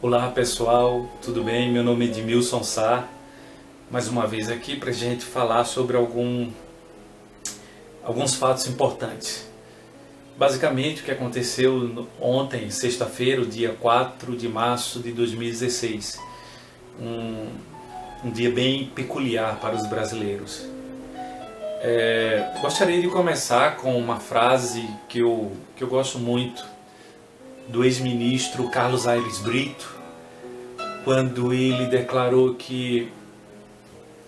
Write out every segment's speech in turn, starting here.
Olá pessoal, tudo bem? Meu nome é Edmilson Sá, mais uma vez aqui para a gente falar sobre alguns fatos importantes. Basicamente o que aconteceu ontem, sexta-feira, o dia 4 de março de 2016. Um dia bem peculiar para os brasileiros. Gostaria de começar com uma frase que eu gosto muito, do ex-ministro Carlos Aires Brito, quando ele declarou que,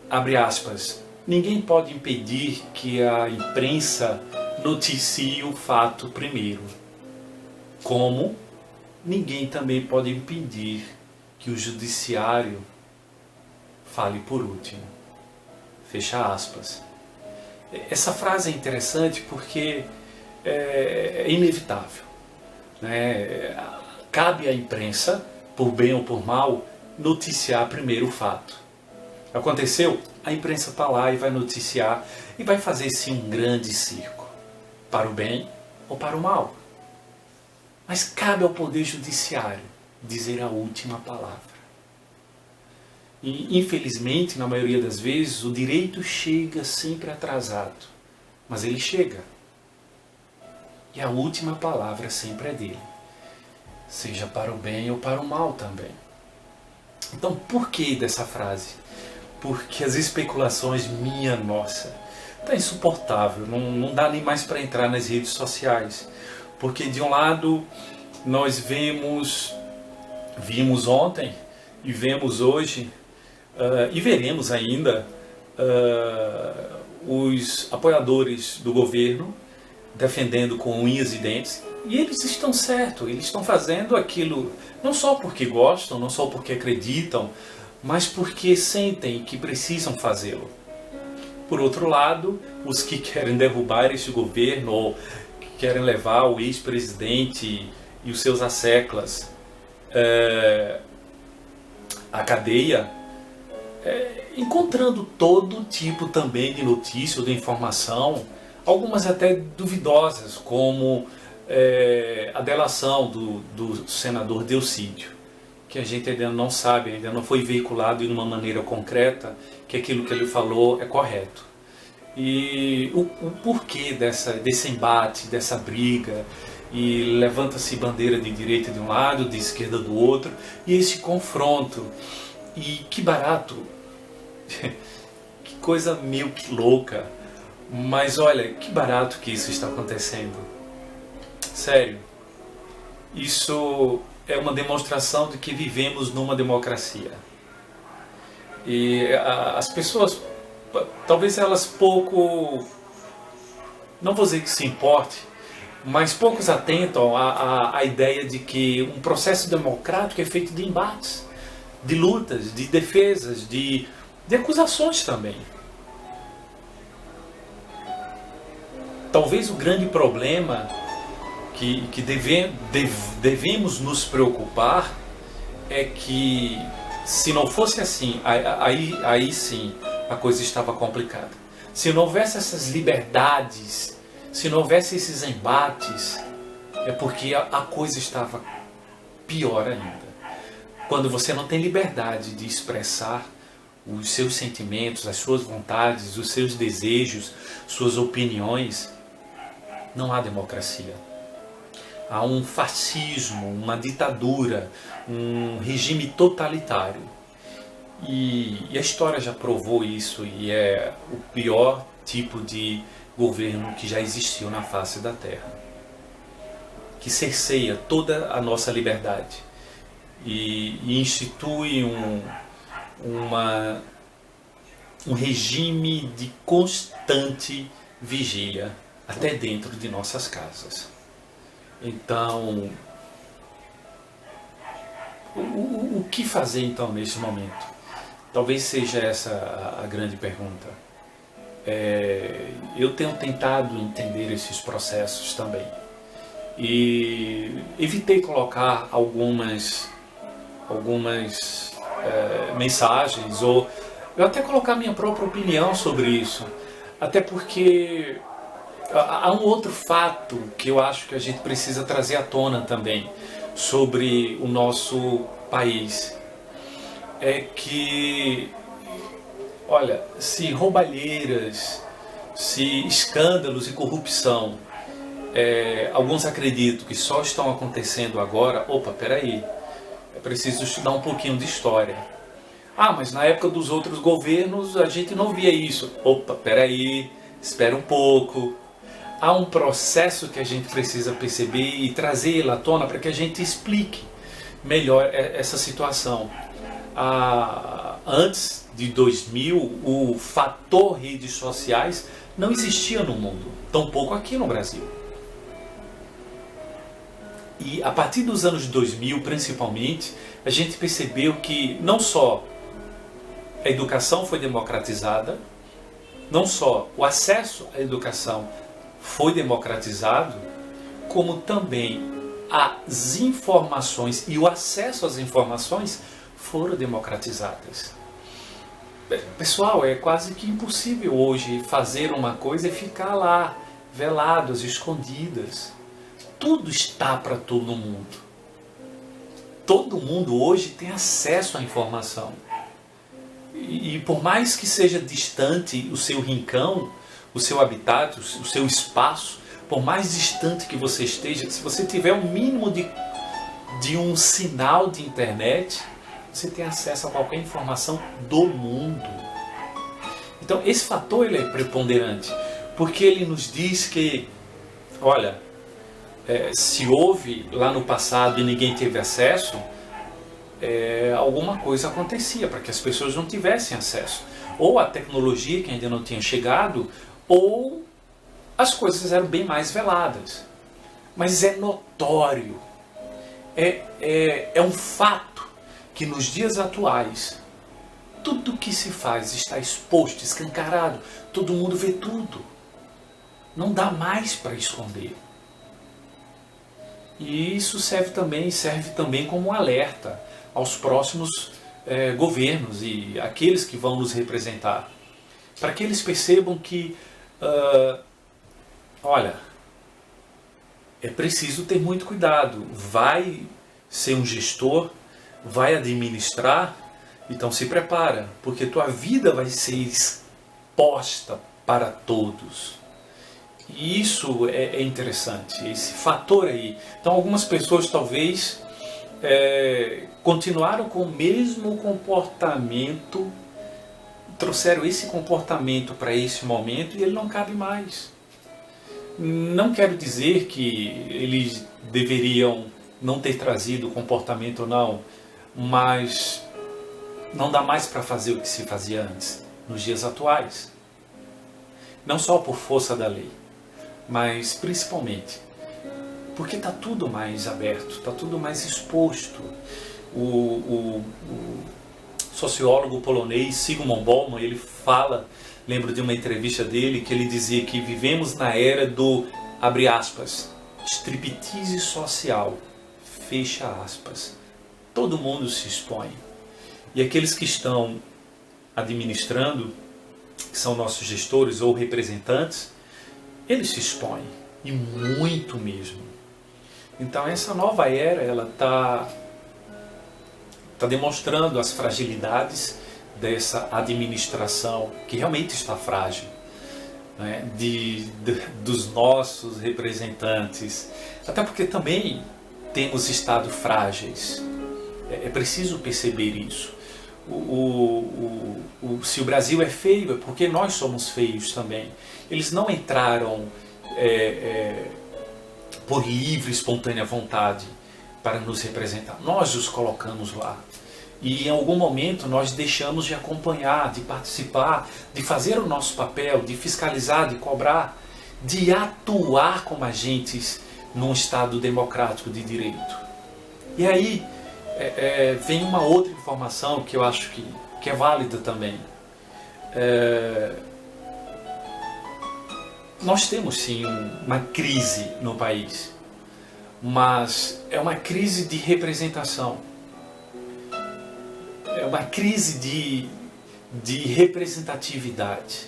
abre aspas, ninguém pode impedir que a imprensa noticie o fato primeiro, como ninguém também pode impedir que o judiciário fale por último. Fecha aspas. Essa frase é interessante porque é inevitável, né? Cabe à imprensa, por bem ou por mal, noticiar primeiro o fato. Aconteceu? A imprensa está lá e vai noticiar e vai fazer sim um grande circo, para o bem ou para o mal. Mas cabe ao Poder Judiciário dizer a última palavra. E infelizmente, na maioria das vezes, o direito chega sempre atrasado, mas ele chega. E a última palavra sempre é dele, seja para o bem ou para o mal também. Então, por que dessa frase? Porque as especulações, minha nossa, está insuportável, não dá nem mais para entrar nas redes sociais. Porque de um lado, nós vimos ontem e vemos hoje, e veremos ainda, os apoiadores do governo defendendo com unhas e dentes. E eles estão certos, eles estão fazendo aquilo não só porque gostam, não só porque acreditam, mas porque sentem que precisam fazê-lo. Por outro lado, os que querem derrubar este governo ou que querem levar o ex-presidente e os seus asseclas à cadeia, encontrando todo tipo também de notícia ou de informação, algumas até duvidosas, como a delação do senador Delcídio, que a gente ainda não sabe, ainda não foi veiculado de uma maneira concreta que aquilo que ele falou é correto. E o porquê desse embate, dessa briga, e levanta-se bandeira de direita de um lado, de esquerda do outro, e esse confronto. E que barato, que coisa meio que louca, mas olha, que barato que isso está acontecendo. Sério, isso é uma demonstração de que vivemos numa democracia. E as pessoas, talvez elas pouco, não vou dizer que se importe, mas poucos atentam à ideia de que um processo democrático é feito de embates, de lutas, de defesas, de acusações também. Talvez o grande problema que devemos nos preocupar é que, se não fosse assim, aí sim a coisa estava complicada. Se não houvesse essas liberdades, se não houvesse esses embates, é porque a coisa estava pior ainda. Quando você não tem liberdade de expressar os seus sentimentos, as suas vontades, os seus desejos, suas opiniões, não há democracia. Há um fascismo, uma ditadura, um regime totalitário. E a história já provou isso, e é o pior tipo de governo que já existiu na face da Terra, que cerceia toda a nossa liberdade e institui um regime de constante vigília até dentro de nossas casas. Então, o que fazer então nesse momento? Talvez seja essa a grande pergunta. Eu tenho tentado entender esses processos também. E evitei colocar algumas mensagens, ou eu até colocar minha própria opinião sobre isso. Até porque há um outro fato que eu acho que a gente precisa trazer à tona também, sobre o nosso país é que, olha, se roubalheiras, se escândalos e corrupção, alguns acreditam que só estão acontecendo agora, opa, peraí, é preciso estudar um pouquinho de história. Ah, mas na época dos outros governos a gente não via isso. Opa, peraí, espera um pouco. Há um processo que a gente precisa perceber e trazer ele à tona para que a gente explique melhor essa situação. Antes de 2000, o fator redes sociais não existia no mundo, tampouco aqui no Brasil. E a partir dos anos 2000, principalmente, a gente percebeu que não só a educação foi democratizada, não só o acesso à educação foi democratizado, como também as informações e o acesso às informações foram democratizadas. Pessoal, é quase que impossível hoje fazer uma coisa e ficar lá, veladas, escondidas. Tudo está para todo mundo. Todo mundo hoje tem acesso à informação. E por mais que seja distante o seu rincão, o seu habitat, o seu espaço, por mais distante que você esteja, se você tiver um mínimo de um sinal de internet, você tem acesso a qualquer informação do mundo. Então esse fator ele é preponderante, porque ele nos diz que, olha, se houve lá no passado e ninguém teve acesso, alguma coisa acontecia para que as pessoas não tivessem acesso. Ou a tecnologia que ainda não tinha chegado, ou as coisas eram bem mais veladas. Mas é notório, é um fato que nos dias atuais, tudo que se faz está exposto, escancarado, todo mundo vê tudo. Não dá mais para esconder. E isso serve também como um alerta aos próximos governos e aqueles que vão nos representar, para que eles percebam que, olha, é preciso ter muito cuidado. Vai ser um gestor, vai administrar, então se prepara, porque tua vida vai ser exposta para todos. E isso é interessante, esse fator aí. Então algumas pessoas talvez continuaram com o mesmo comportamento, trouxeram esse comportamento para esse momento e ele não cabe mais. Não quero dizer que eles deveriam não ter trazido o comportamento ou não, mas não dá mais para fazer o que se fazia antes, nos dias atuais. Não só por força da lei, mas principalmente porque está tudo mais aberto, está tudo mais exposto. O sociólogo polonês Zygmunt Bauman, ele fala, lembro de uma entrevista dele, que ele dizia que vivemos na era do, abre aspas, striptease social, fecha aspas. Todo mundo se expõe. E aqueles que estão administrando, que são nossos gestores ou representantes, eles se expõem, e muito mesmo. Então essa nova era, ela está demonstrando as fragilidades dessa administração, que realmente está frágil, né? Dos nossos representantes. Até porque também temos estado frágeis. É preciso perceber isso. Se o Brasil é feio, é porque nós somos feios também. Eles não entraram por livre, espontânea vontade para nos representar. Nós os colocamos lá. E em algum momento nós deixamos de acompanhar, de participar, de fazer o nosso papel, de fiscalizar, de cobrar, de atuar como agentes num Estado democrático de direito. E aí vem uma outra informação que eu acho que é válida também. Nós temos sim uma crise no país, mas é uma crise de representação, é uma crise de representatividade.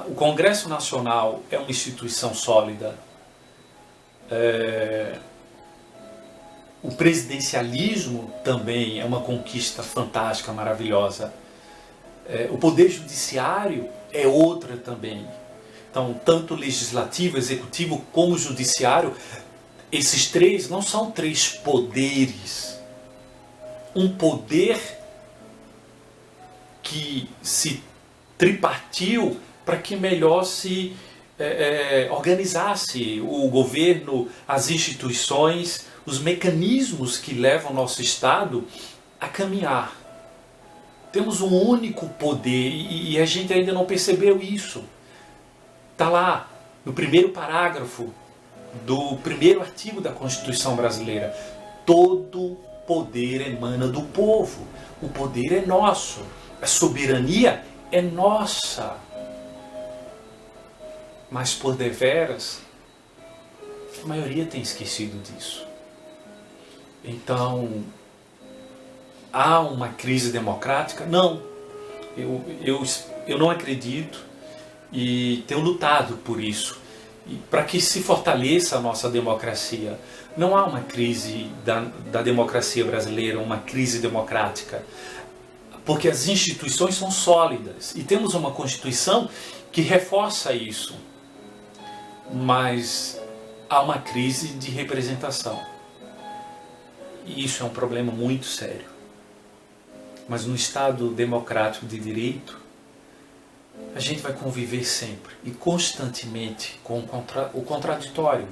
O Congresso Nacional é uma instituição sólida, O presidencialismo também é uma conquista fantástica, maravilhosa. O poder judiciário é outra também. Então, tanto o legislativo, executivo como o judiciário, esses três não são três poderes. Um poder que se tripartiu para que melhor se organizasse o governo, as instituições, os mecanismos que levam o nosso Estado a caminhar. Temos um único poder e a gente ainda não percebeu isso. Está lá no primeiro parágrafo do primeiro artigo da Constituição brasileira. Todo poder emana do povo. O poder é nosso. A soberania é nossa. Mas por deveras, a maioria tem esquecido disso. Então, há uma crise democrática? Não. Eu não acredito e tenho lutado por isso. Para que se fortaleça a nossa democracia. Não há uma crise da democracia brasileira, uma crise democrática. Porque as instituições são sólidas e temos uma Constituição que reforça isso. Mas há uma crise de representação. E isso é um problema muito sério. Mas no Estado democrático de direito, a gente vai conviver sempre e constantemente com o contraditório,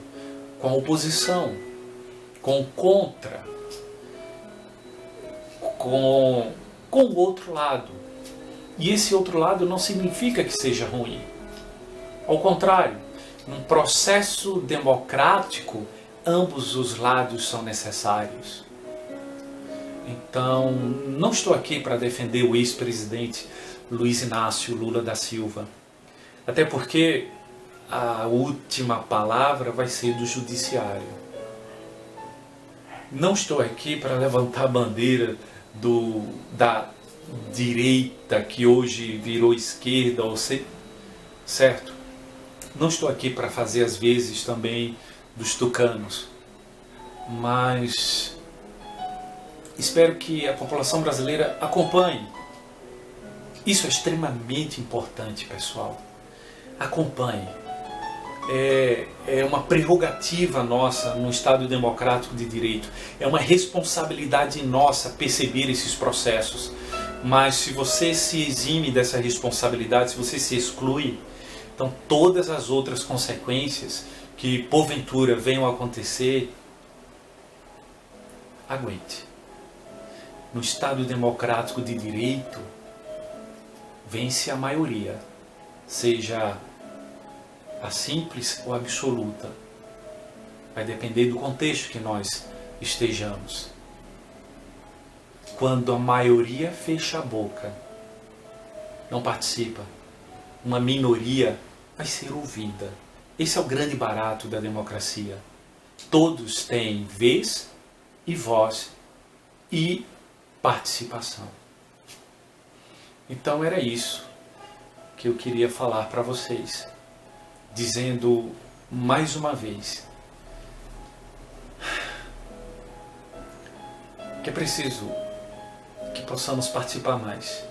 com a oposição, com o contra, com o outro lado. E esse outro lado não significa que seja ruim. Ao contrário, num processo democrático, ambos os lados são necessários. Então, não estou aqui para defender o ex-presidente Luiz Inácio Lula da Silva. Até porque a última palavra vai ser do judiciário. Não estou aqui para levantar a bandeira da direita que hoje virou esquerda, certo? Não estou aqui para fazer as vezes também dos tucanos. Mas espero que a população brasileira acompanhe. Isso é extremamente importante, pessoal. Acompanhe. É uma prerrogativa nossa no Estado Democrático de Direito. É uma responsabilidade nossa perceber esses processos. Mas se você se exime dessa responsabilidade, se você se exclui, então todas as outras consequências que porventura venham a acontecer, aguente. No Estado Democrático de Direito, vence a maioria, seja a simples ou a absoluta. Vai depender do contexto que nós estejamos. Quando a maioria fecha a boca, não participa, uma minoria vai ser ouvida. Esse é o grande barato da democracia. Todos têm vez e voz e participação. Então era isso que eu queria falar para vocês, dizendo mais uma vez que é preciso que possamos participar mais,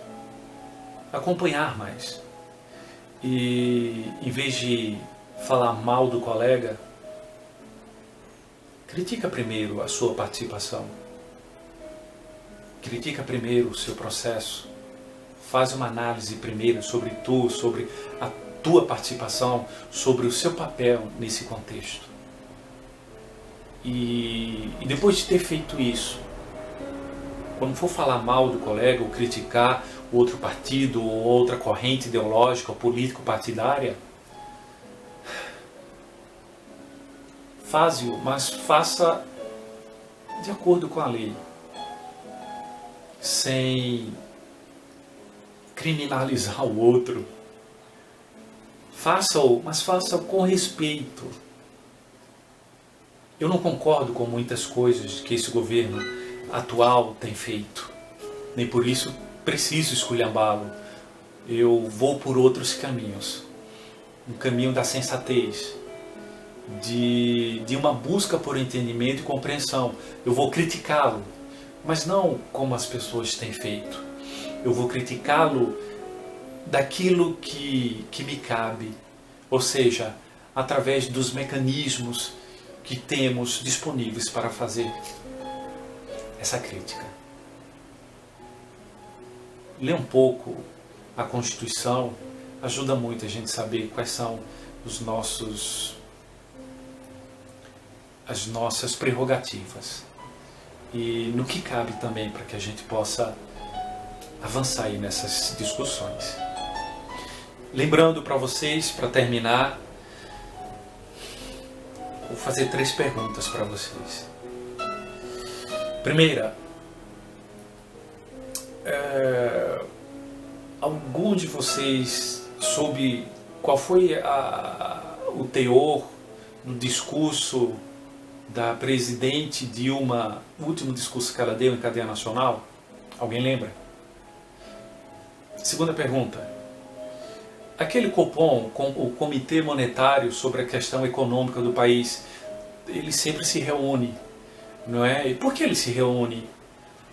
acompanhar mais e, em vez de falar mal do colega, critica primeiro a sua participação, critica primeiro o seu processo, faz uma análise primeiro sobre a tua participação, sobre o seu papel nesse contexto. E depois de ter feito isso, quando for falar mal do colega ou criticar o outro partido ou outra corrente ideológica ou político-partidária, faze-o, mas faça de acordo com a lei, sem criminalizar o outro. Faça-o, mas faça-o com respeito. Eu não concordo com muitas coisas que esse governo atual tem feito, nem por isso preciso esculhambá-lo. Eu vou por outros caminhos, um caminho da sensatez, de uma busca por entendimento e compreensão. Eu vou criticá-lo, mas não como as pessoas têm feito. Eu vou criticá-lo daquilo que me cabe, ou seja, através dos mecanismos que temos disponíveis para fazer essa crítica. Ler um pouco a Constituição ajuda muito a gente saber quais são as nossas prerrogativas e no que cabe também para que a gente possa avançar aí nessas discussões. Lembrando para vocês, para terminar, vou fazer 3 perguntas para vocês. Primeira, algum de vocês soube qual foi o teor do discurso da presidente Dilma, o último discurso que ela deu em cadeia nacional? Alguém lembra? Segunda pergunta. Aquele Copom, o Comitê Monetário sobre a questão econômica do país, ele sempre se reúne, não é? E por que ele se reúne?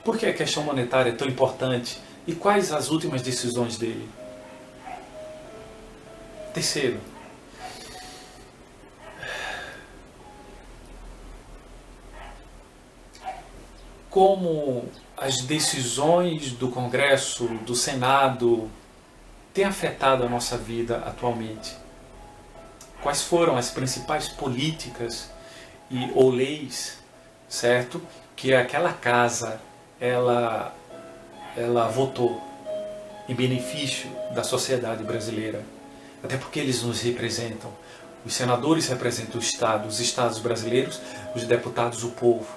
Por que a questão monetária é tão importante? E quais as últimas decisões dele? Terceiro, como as decisões do Congresso, do Senado, têm afetado a nossa vida atualmente? Quais foram as principais políticas ou leis, certo, que aquela casa ela votou em benefício da sociedade brasileira? Até porque eles nos representam. Os senadores representam o Estado, os estados brasileiros, os deputados o povo.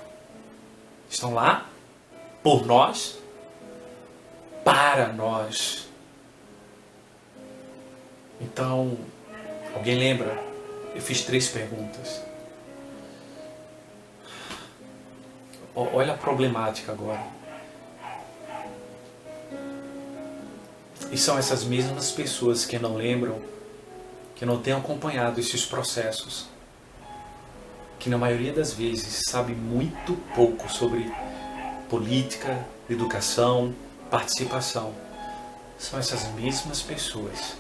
Estão lá por nós, para nós. Então, alguém lembra? Eu fiz 3 perguntas. Olha a problemática agora. E são essas mesmas pessoas que não lembram, que não têm acompanhado esses processos, que na maioria das vezes sabem muito pouco sobre política, educação, participação. São essas mesmas pessoas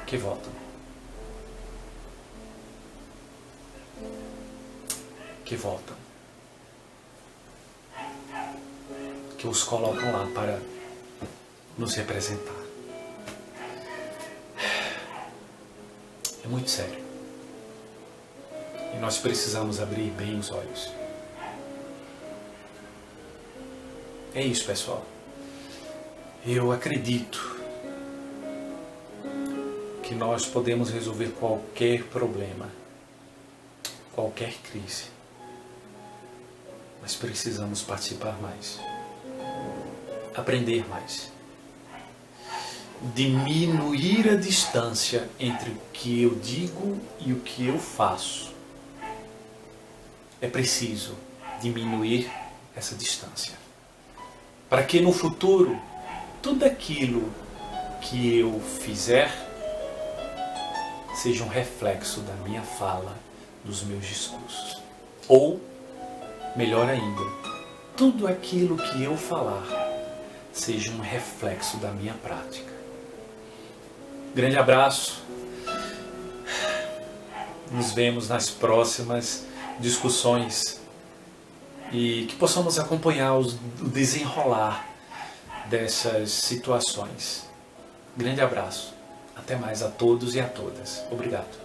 que votam. Que votam. Que os colocam lá para nos representar. É muito sério. E nós precisamos abrir bem os olhos. É isso, pessoal. Eu acredito que nós podemos resolver qualquer problema, qualquer crise. Mas precisamos participar mais. Aprender mais. Diminuir a distância entre o que eu digo e o que eu faço. É preciso diminuir essa distância, para que no futuro tudo aquilo que eu fizer seja um reflexo da minha fala, dos meus discursos. Ou, melhor ainda, tudo aquilo que eu falar seja um reflexo da minha prática. Grande abraço. Nos vemos nas próximas discussões e que possamos acompanhar o desenrolar dessas situações. Grande abraço. Até mais a todos e a todas. Obrigado.